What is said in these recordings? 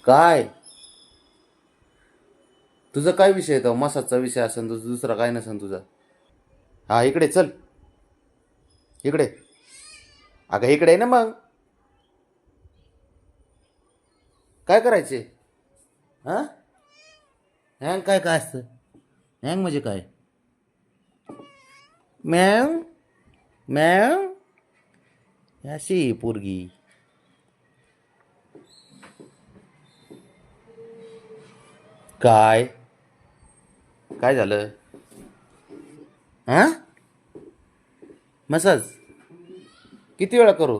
काय तुझा काय विषय आहे? तो मसाजचा विषय असेल तुझा, दुसरा काय नसेल तुझा. हा इकडे चल. इकडे. अगं इकडे आहे ना मग. काय करायचे? हा. हँग काय काय असतं? हँग म्हणजे काय? मॅव. मॅव. अशी पोरगी. काय काय झालं? हा. मसाज किती वेळा करू?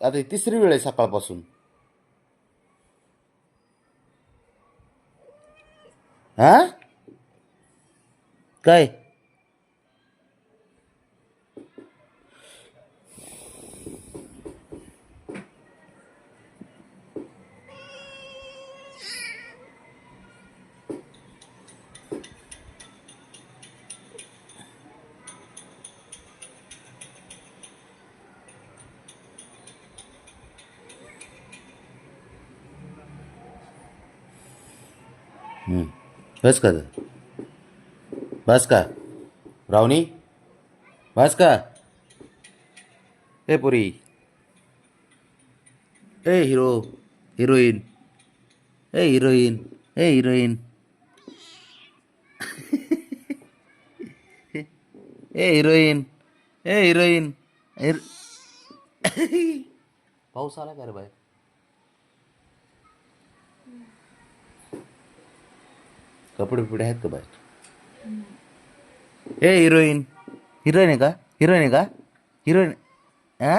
आता ही तिसरी वेळ आहे सकाळपासून. हा. काय? बस का? बस का? रावणी. बस का? ए पुरी. ए हिरो. हिरोईन. ए हिरोईन. ए हिरोईन. ए हिरोईन. ए हिरोईन. हिर... पाऊस आला का रे बाहेर? कपडे बिपडे आहेत का बाहेर? ए हिरोईन. हिरोईन आहे का? हिरोईन आहे का? हिरोईन. हा.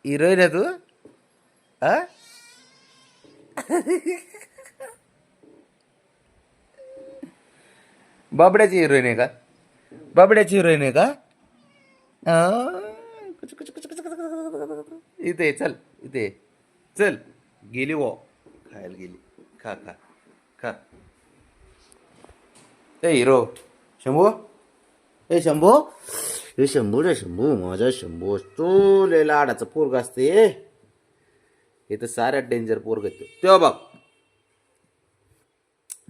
हिरोईन आहे तू? हा. बाबड्याची हिरोईन आहे का? बाबड्याची हिरोईन आहे का? इथे ये, चल. इथे ये. चल. गेली वो. खायला गेली. खा खा. खा. ए हिरो. शंभू. ए शंभू. हे शंभू रे शंभू, माझा शंभू असतो लय लाडाचा पोरगा असते. हे तर साऱ्यात डेंजर पोरग तेव्हा बघ.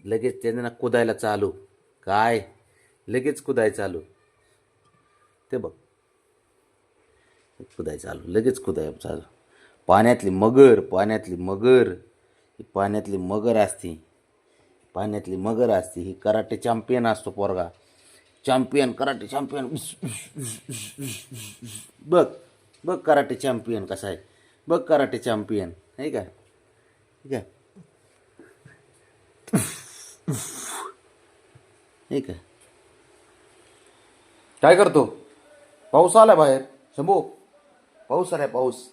लगेच त्याने ना कुदायला चालू. काय? लगेच कुदाय चालू. ते बघ. कुदाय चालू. लगेच कुदाय चालू. पाण्यातली मगर. पाण्यातली मगर. ही पाण्यातली मगर असती. पाण्यातली मगर असती. ही कराटे चॅम्पियन असतो पोरगा. चॅम्पियन. Karate champion. बघ. बघ कराटे चॅम्पियन कसा आहे. बघ कराटे चॅम्पियन आहे का? ठीक आहे. हे का? काय करतो? पाऊस आला बाहेर. शंभू. पाऊस आलाय पाऊस.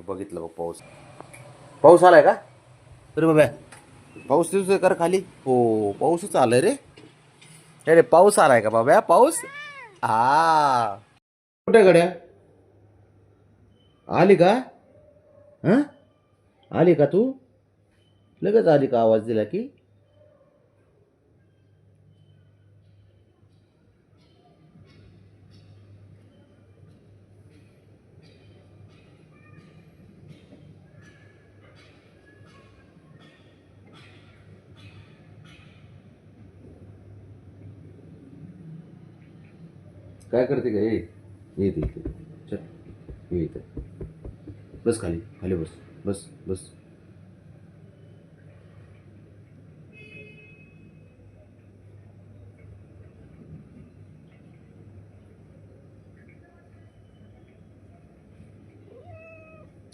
बघितलं बघ पाऊस. पाऊस आलाय का? अरे बाबा. पाऊस दिसतोय कर खाली. हो पाऊसच आलाय रे. अरे पाऊस आलाय का बाबा? पाऊस. हा. कुठे गड्या? आली का? हं? आली का तू? लगेच आली का? आवाज दिला की? काय करते का? ये इथे इथे. चल ये इथे. बस खाली. खाली बस. बस बस.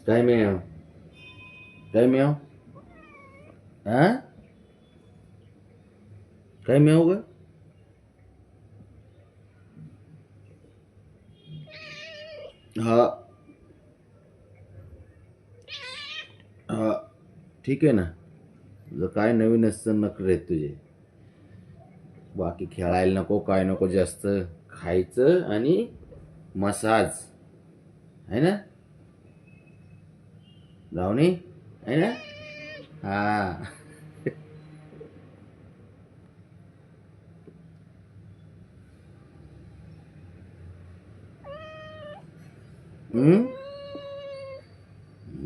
काय मेव? काय मेव? हा. काय मेव ग? हा. हा. ठीक आहे ना. तुझं काय नवीन असतं नखरे आहेत तुझे. बाकी खेळायला नको काय नको जास्त. खायचं आणि मसाज आहे ना. लावणी आहे ना. हा.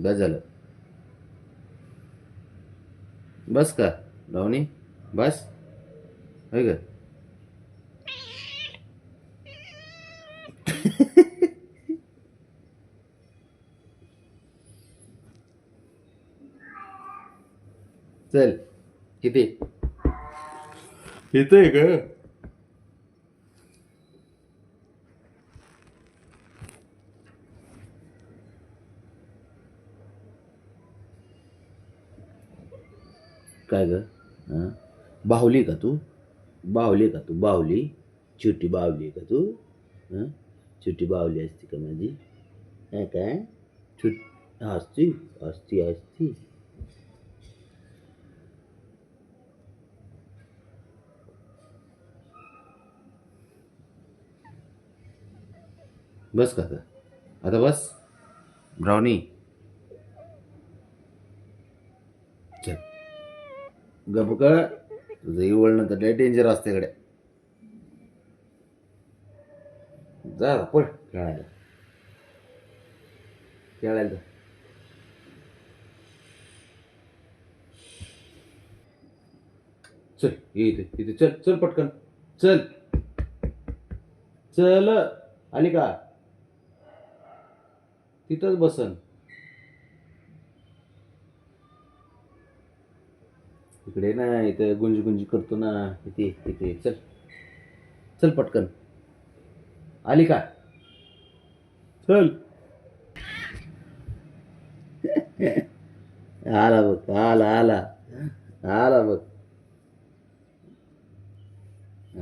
बस झालं. बस का रावणी बस होय ग चल किती येतंय ग काय ग हां बाहुली का तू बाहुली का तू बाहुली छोटी बाहुली का तू हां छोटी बाहुली असती का माझी हा काय छोट असती असती असती बस का आता बस ब्राउनी चल गप का तुझं ही वळणं तर लय डेंजर असते कडे जा पळ खेळायला खेळायला जा. चल ये इथे इथे चल चल पटकन चल चल आली का तिथंच बसन इकडे ना इथे गुंजी गुंजी करतो ना इथे इथे चल चल पटकन आली का चल आला बघ आला आला आला बघ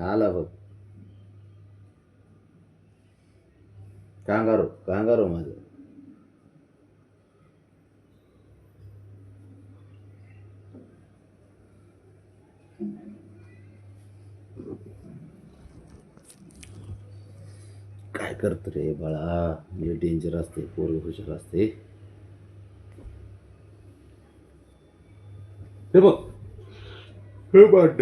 आला बघ कांगारो कांगारो माझं काय करतो रे बाळा लय डेंजर असते पोरग हुशार असते हे बघ हे भांड